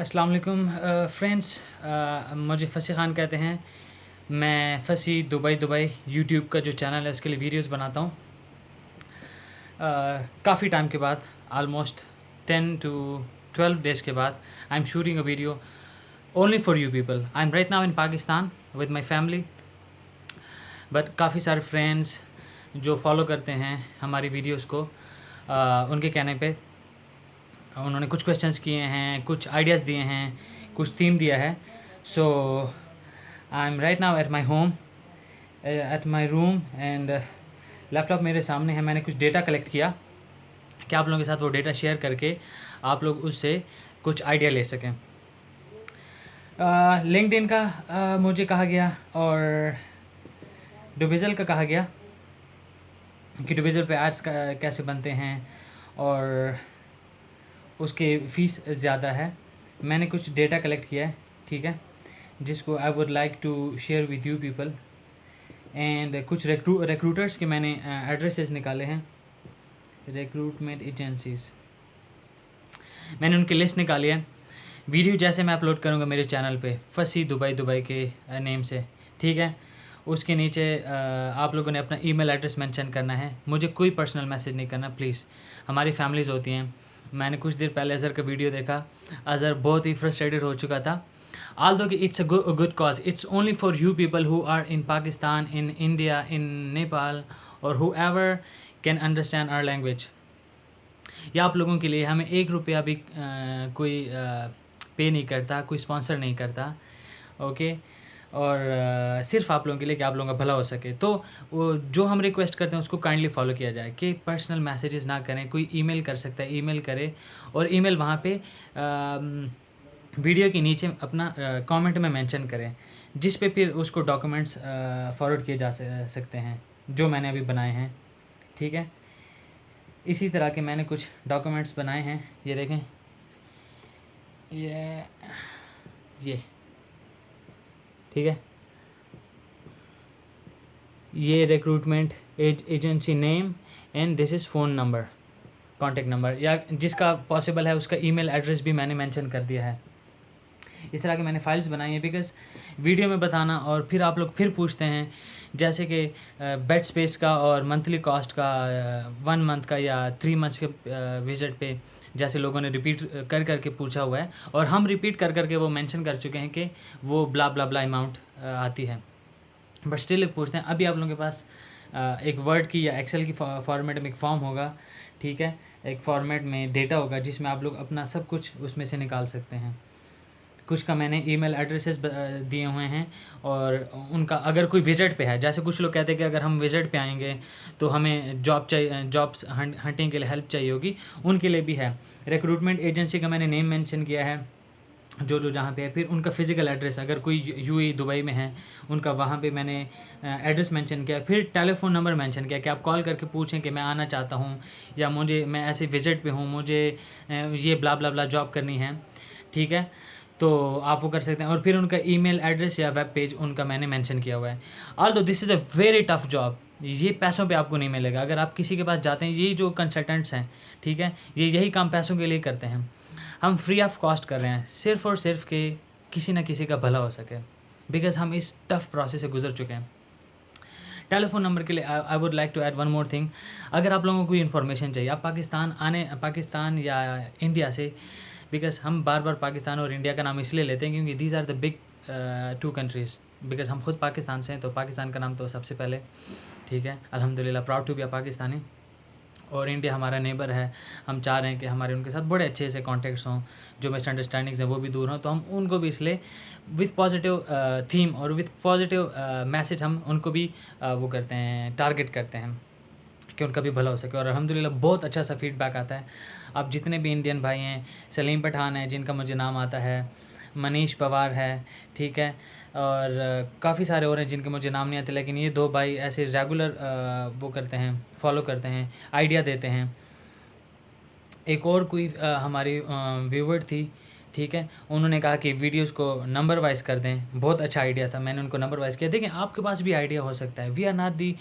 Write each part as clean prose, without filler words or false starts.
अस्सलाम वालेकुम फ्रेंड्स, मुझे फ़सी ख़ान कहते हैं। मैं फ़सी दुबई यूट्यूब का जो चैनल है उसके लिए वीडियोस बनाता हूँ। काफ़ी टाइम के बाद, ऑलमोस्ट 10 to 12 डेज़ के बाद, I am shooting a video only for you people. I am right now in Pakistan with my family, but काफ़ी सारे फ्रेंड्स जो फॉलो करते हैं हमारी वीडियोज़ को, उनके कहने पे उन्होंने कुछ क्वेश्चंस किए हैं, कुछ आइडियाज़ दिए हैं, कुछ थीम दिया है। So I am right now at my home, at my room, and laptop मेरे सामने है। मैंने कुछ डेटा कलेक्ट किया कि आप लोगों के साथ वो डेटा शेयर करके आप लोग उससे कुछ आइडिया ले सकें। लिंक्डइन का मुझे कहा गया और डुबिज़ल का कहा गया कि डुबिज़ल पे एड्स कैसे बनते हैं और उसके फ़ीस ज़्यादा है। मैंने कुछ डेटा कलेक्ट किया है, ठीक है, जिसको I would like to share with you people. And कुछ रिक्रूटर्स के मैंने एड्रेसेस निकाले हैं, रिक्रूटमेंट एजेंसीज़, मैंने उनकी लिस्ट निकाली है। वीडियो जैसे मैं अपलोड करूँगा मेरे चैनल पे फ़सी दुबई के नेम से, ठीक है, उसके नीचे आप लोगों ने अपना ईमेल एड्रेस मेंशन करना है। मुझे कोई पर्सनल मैसेज नहीं करना प्लीज़। हमारी फैमिलीज़ होती हैं। मैंने कुछ देर पहले अज़हर का वीडियो देखा, अज़हर बहुत ही फ्रस्ट्रेटेड हो चुका था। although it's a good cause, it's only for you people who are in Pakistan, in India, in Nepal, or whoever can understand our language। या आप लोगों के लिए हमें 1 रुपया भी कोई पे नहीं करता, कोई स्पॉन्सर नहीं करता, ओके। और सिर्फ आप लोगों के लिए कि आप लोगों का भला हो सके। तो वो जो हम रिक्वेस्ट करते हैं उसको काइंडली फॉलो किया जाए कि पर्सनल मैसेजेस ना करें। कोई ईमेल कर सकता है, ईमेल करे, और ईमेल वहाँ पे वीडियो के नीचे अपना कमेंट में मेंशन करें, जिस पे फिर उसको डॉक्यूमेंट्स फॉरवर्ड किए जा सकते हैं जो मैंने अभी बनाए हैं, ठीक है। इसी तरह के मैंने कुछ डॉक्यूमेंट्स बनाए हैं, ये देखें, ये ठीक है, ये recruitment agency name and this is phone number, contact number, या जिसका पॉसिबल है उसका ईमेल एड्रेस भी मैंने मेंशन कर दिया है। इस तरह के मैंने फाइल्स बनाई हैं बिकॉज़ वीडियो में बताना और फिर आप लोग फिर पूछते हैं, जैसे कि बेड स्पेस का और मंथली कॉस्ट का 1 मंथ का या 3 मंथ्स के विज़िट पे जैसे लोगों ने रिपीट कर के पूछा हुआ है, और हम रिपीट कर के वो मेंशन कर चुके हैं कि वो ब्ला ब्ला ब्ला अमाउंट आती है, बट स्टिल पूछते हैं। अभी आप लोगों के पास एक वर्ड की या एक्सेल की फॉर्मेट में एक फॉर्म होगा, ठीक है, एक फॉर्मेट में डेटा होगा जिसमें आप लोग अपना सब कुछ उसमें से निकाल सकते हैं। कुछ का मैंने ईमेल एड्रेसेस दिए हुए हैं, और उनका अगर कोई विज़िट पे है, जैसे कुछ लोग कहते हैं कि अगर हम विज़िट पे आएंगे तो हमें जॉब्स हंटिंग के लिए हेल्प चाहिए होगी, उनके लिए भी है। रिक्रूटमेंट एजेंसी का मैंने नेम मेंशन किया है, जो जहाँ पे है, फिर उनका फ़िज़िकल एड्रेस, अगर कोई यूएई दुबई में है उनका वहाँ पे मैंने एड्रेस मेंशन किया, फिर टेलीफ़ोन नंबर मेंशन किया कि आप कॉल करके पूछें कि मैं आना चाहता हूँ, या मैं ऐसे विज़िट पे हूँ, मुझे ये ब्ला ब्ला ब्ला जॉब करनी है, ठीक है, तो आप वो कर सकते हैं। और फिर उनका ईमेल एड्रेस या वेब पेज उनका मैंने मेंशन किया हुआ है। Although this is a very tough job, ये पैसों पे आपको नहीं मिलेगा। अगर आप किसी के पास जाते हैं, ये जो कंसल्टेंट्स हैं, ठीक है, ये यही काम पैसों के लिए करते हैं। हम फ्री ऑफ कॉस्ट कर रहे हैं सिर्फ़ और सिर्फ कि किसी ना किसी का भला हो सके, बिकॉज़ हम इस टफ प्रोसेस से गुजर चुके हैं। टेलीफोन नंबर के लिए I would like to add one more thing. अगर आप लोगों को कोई इन्फॉर्मेशन चाहिए, आप पाकिस्तान या इंडिया से, बिकॉज़ हम बार बार पाकिस्तान और इंडिया का नाम इसलिए लेते हैं क्योंकि these are the big 2 countries, because हम खुद पाकिस्तान से हैं, तो पाकिस्तान का नाम तो सबसे पहले, ठीक है। अल्हम्दुलिल्लाह, proud to be a Pakistani. और इंडिया हमारा नेबर है, हम चाह रहे हैं कि हमारे उनके साथ बड़े अच्छे से कॉन्टैक्ट्स हों, जो मिसअंडरस्टैंडिंग्स हैं वो भी दूर हों, तो हम उनको भी इसलिए विथ पॉजिटिव थीम और विथ पॉजिटिव मैसेज हम उनको भी वो करते हैं, टारगेट करते हैं कि उनका भी भला हो सके। और अल्हम्दुलिल्लाह बहुत अच्छा सा फीडबैक आता है। अब जितने भी इंडियन भाई हैं, सलीम पठान है जिनका मुझे नाम आता है, मनीष पवार है, ठीक है, और काफ़ी सारे और हैं जिनके मुझे नाम नहीं आते, लेकिन ये 2 भाई ऐसे रेगुलर वो करते हैं, फॉलो करते हैं, आइडिया देते हैं। एक और कोई हमारी व्यूवर थी, ठीक है, उन्होंने कहा कि वीडियोज़ को नंबर वाइज़ कर दें, बहुत अच्छा आइडिया था, मैंने उनको नंबर वाइज़ किया। देखें, आपके पास भी आइडिया हो सकता है, we are not the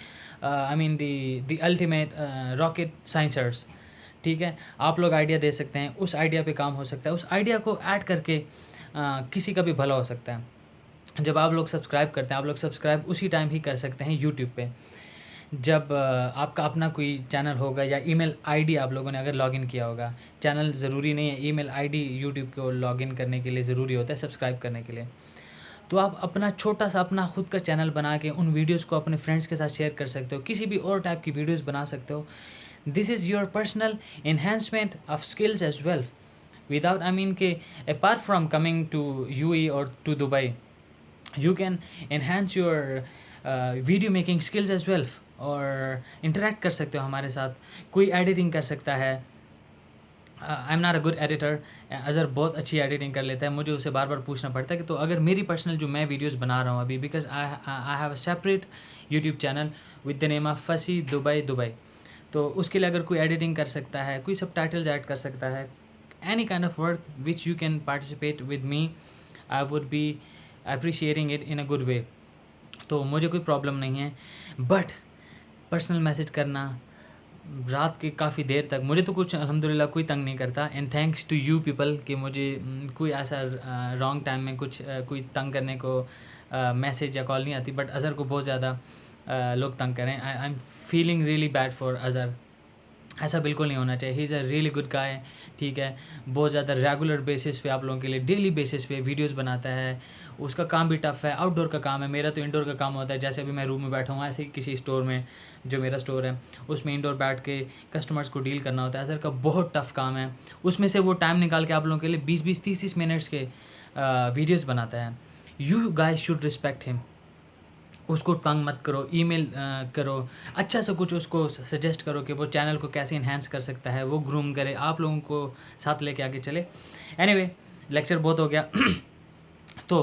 I mean the ultimate rocket sciencers, ठीक है, आप लोग आइडिया दे सकते हैं, उस आइडिया पे काम हो सकता है, उस आइडिया को ऐड करके किसी का भी भला हो सकता है। जब आप लोग सब्सक्राइब करते हैं, आप लोग सब्सक्राइब उसी टाइम ही कर सकते हैं यूट्यूब पे, जब आपका अपना कोई चैनल होगा या ईमेल आईडी आप लोगों ने अगर लॉगिन किया होगा। चैनल ज़रूरी नहीं है, ईमेल आईडी यूट्यूब को लॉगिन करने के लिए ज़रूरी होता है, सब्सक्राइब करने के लिए। तो आप अपना छोटा सा अपना खुद का चैनल बना के उन वीडियोस को अपने फ्रेंड्स के साथ शेयर कर सकते हो, किसी भी और टाइप की वीडियोस बना सकते हो। This is your personal enhancement of skills as well, without I mean के apart from coming to UAE और to Dubai, you can enhance your video making skills as well, और इंटरेक्ट कर सकते हो हमारे साथ। कोई एडिटिंग कर सकता है, आई am not a good editor, Azhar बहुत अच्छी एडिटिंग कर लेता है, मुझे उसे बार बार पूछना पड़ता है कि तो अगर मेरी पर्सनल जो मैं वीडियोस बना रहा हूँ अभी, because I have a separate YouTube channel with the name of फसी दुबई, तो उसके लिए अगर कोई एडिटिंग कर सकता है, कोई सब टाइटल्स ऐड कर सकता है, any kind of work which you can participate with me, I would be appreciating it in a good way. तो मुझे कोई प्रॉब्लम नहीं है, बट पर्सनल मैसेज करना रात के काफ़ी देर तक, मुझे तो कुछ अल्हम्दुलिल्लाह कोई तंग नहीं करता, and thanks to you people कि मुझे कोई ऐसा रॉन्ग टाइम में कुछ कोई तंग करने को मैसेज या कॉल नहीं आती, बट अज़हर को बहुत ज़्यादा लोग तंग करें। I am feeling really bad for Azhar, ऐसा बिल्कुल नहीं होना चाहिए। He is a really good guy, ठीक है, बहुत ज़्यादा रेगुलर बेसिस पे आप लोगों के लिए डेली बेसिस पे वीडियोस बनाता है। उसका काम भी टफ़ है, आउटडोर का काम है, मेरा तो इंडोर का काम होता है। जैसे अभी मैं रूम में बैठा हूँ, ऐसे ही किसी स्टोर में, जो मेरा स्टोर है उसमें इंडोर बैठ के कस्टमर्स को डील करना होता है। सर का बहुत टफ़ काम है, उसमें से वो टाइम निकाल के आप लोगों के लिए 20-20, 30-30 मिनट्स के वीडियोज़ बनाता है। You guys should respect him, उसको तंग मत करो, ईमेल करो, अच्छा सा कुछ उसको सजेस्ट करो कि वो चैनल को कैसे इन्हांस कर सकता है, वो ग्रूम करे, आप लोगों को साथ लेके आगे चले। एनीवे, लेक्चर बहुत हो गया। तो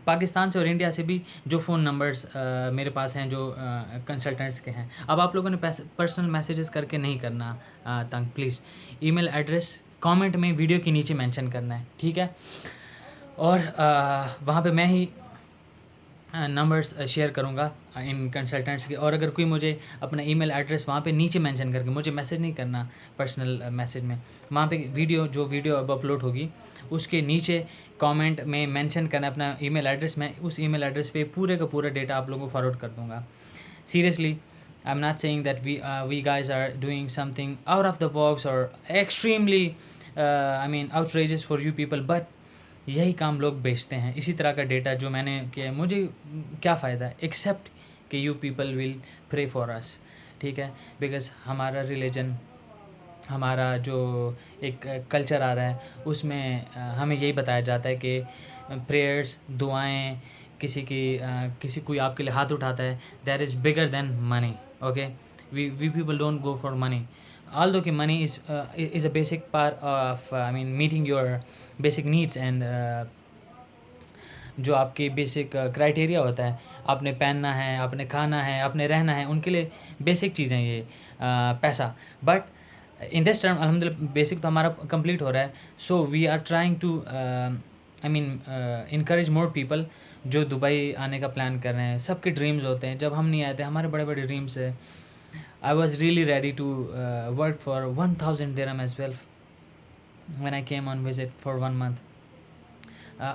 पाकिस्तान से और इंडिया से भी जो फ़ोन नंबर्स मेरे पास हैं, जो कंसल्टेंट्स के हैं, अब आप लोगों ने पर्सनल मैसेजेस करके नहीं करना तंग, प्लीज़ ईमेल एड्रेस कमेंट में वीडियो के नीचे मेंशन करना है, ठीक है। और वहाँ पे मैं ही नंबर्स शेयर करूँगा इन कंसल्टेंट्स के, और अगर कोई मुझे अपना ईमेल एड्रेस वहाँ पे नीचे मेंशन करके, मुझे मैसेज नहीं करना पर्सनल मैसेज में, वहाँ पे जो वीडियो अब अपलोड होगी उसके नीचे कमेंट में मेंशन करना अपना ईमेल एड्रेस। मैं उस ईमेल एड्रेस पे पूरे का पूरा डेटा आप लोगों को फॉरवर्ड कर दूँगा। Seriously, I am not saying that we guys are doing something out of the box और extremely I mean outrageous for you people, but यही काम लोग बेचते हैं। इसी तरह का डेटा जो मैंने किया है, मुझे क्या फ़ायदा है, एक्सेप्ट कि you people will pray for us, ठीक है। बिकॉज हमारा रिलीजन, हमारा जो एक कल्चर आ रहा है उसमें हमें यही बताया जाता है कि प्रेयर्स, दुआएं, किसी कोई आपके लिए हाथ उठाता है, that is bigger than money, okay. We people don't go for money, although कि money is a basic part of I mean meeting your basic needs and जो आपके बेसिक क्राइटेरिया होता है, आपने पहनना है, आपने खाना है, आपने रहना है, उनके लिए बेसिक चीज़ें ये पैसा। बट इन दिस टर्म अल्हम्दुलिल्लाह बेसिक तो हमारा कंप्लीट हो रहा है। So we are trying to I mean encourage more people जो दुबई आने का प्लान कर रहे हैं। सबके ड्रीम्स होते हैं, जब हम नहीं आए थे हमारे बड़े बड़े ड्रीम्स है। I was really ready to work for 1000 dirham as well when I came on visit for 1 month.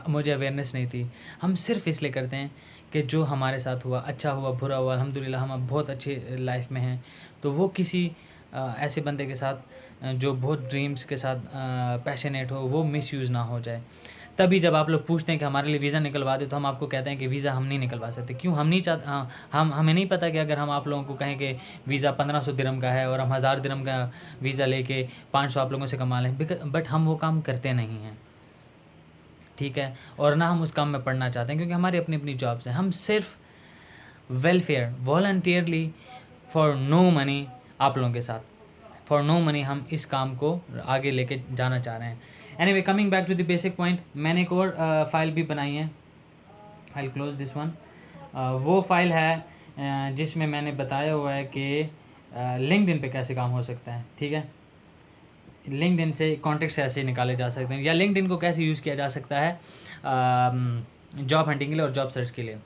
मुझे अवेयरनेस नहीं थी। हम सिर्फ इसलिए करते हैं कि जो हमारे साथ हुआ, अच्छा हुआ, बुरा हुआ, अल्हम्दुलिल्लाह हम अब बहुत अच्छे लाइफ में हैं। तो वो किसी ऐसे बंदे के साथ जो बहुत ड्रीम्स के साथ पैशनेट हो, वो मिसयूज़ ना हो जाए। तभी जब आप लोग पूछते हैं कि हमारे लिए वीज़ा निकलवा दे, तो हम आपको कहते हैं कि वीज़ा हम नहीं निकलवा सकते। क्यों? हम नहीं चाहते, हमें नहीं पता कि अगर हम आप लोगों को कहें कि वीज़ा 1500 दिरहम का है और हम 1000 दिरहम का वीज़ा लेके 500 आप लोगों से कमा लें, बट हम वो काम करते नहीं हैं, ठीक है। और ना हम उस काम में पढ़ना चाहते हैं, क्योंकि हमारी अपनी अपनी जॉब्स हैं। हम सिर्फ welfare, voluntarily, for no money, आप लोगों के साथ फॉर नो मनी हम इस काम को आगे लेके जाना चाह रहे हैं। Anyway, coming back to the basic point, मैंने एक और फाइल भी बनाई है, आई क्लोज दिस वन। वो फाइल है जिसमें मैंने बताया हुआ है कि लिंक्डइन पे कैसे काम हो सकता है, ठीक है। लिंक्डइन से कॉन्टेक्ट्स ऐसे निकाले जा सकते हैं, या लिंक्डइन को कैसे यूज़ किया जा सकता है जॉब हंटिंग के लिए और जॉब सर्च के लिए।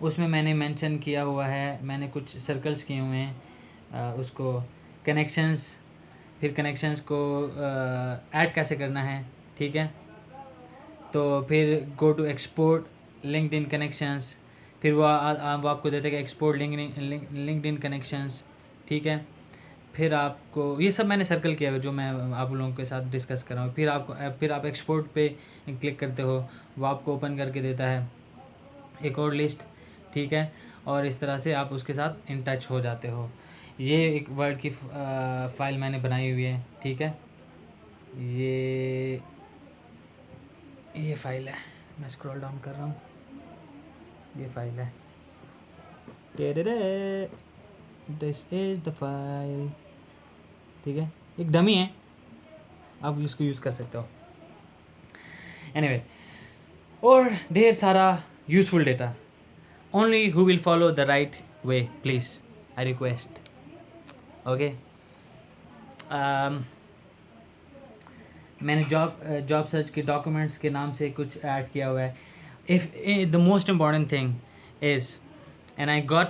उसमें मैंने मेंशन किया हुआ है, मैंने कुछ सर्कल्स किए हुए हैं, उसको कनेक्शंस, फिर कनेक्शंस को ऐड कैसे करना है, ठीक है। तो फिर go to export LinkedIn connections, फिर वो आपको देते हैं एक्सपोर्ट लिंक्डइन कनेक्शंस, ठीक है। फिर आपको ये सब मैंने सर्कल किया है जो मैं आप लोगों के साथ डिस्कस कर रहा हूँ। फिर आप एक्सपोर्ट पे क्लिक करते हो, वो आपको ओपन करके देता है एक और लिस्ट, ठीक है। और इस तरह से आप उसके साथ इन टच हो जाते हो। ये एक वर्ड की फ़ाइल मैंने बनाई हुई है, ठीक है। ये फाइल है, मैं स्क्रॉल डाउन कर रहा हूँ, ये फाइल है, दिस इज़ द फाइल, ठीक है। एक डमी है, आप इसको यूज़ कर सकते हो। एनीवे, और ढेर सारा useful data. Only who will follow the right way, please, I request, okay. मैंने जॉब सर्च के डॉक्यूमेंट्स के नाम से कुछ ऐड किया हुआ है। If the most important thing is, and I got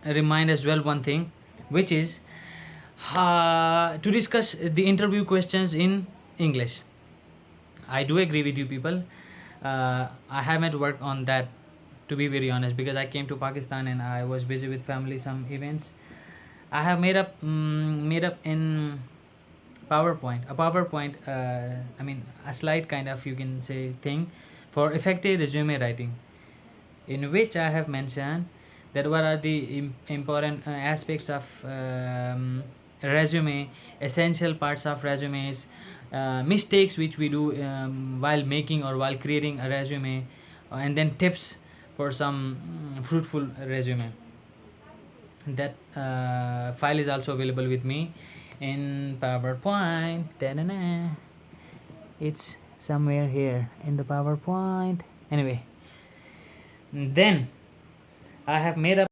remind as well one thing which is to discuss the interview questions in English. I do agree with you people. I haven't worked on that, to be very honest, because I came to Pakistan and I was busy with family, some events. I have made up in PowerPoint, I mean a slide kind of, you can say, thing for effective resume writing, in which I have mentioned that what are the important aspects of resume, essential parts of resumes, mistakes which we do while making or while creating a resume, and then tips for some fruitful resume. That file is also available with me in PowerPoint. Ta-da-da. It's somewhere here in the PowerPoint. Anyway, then I have made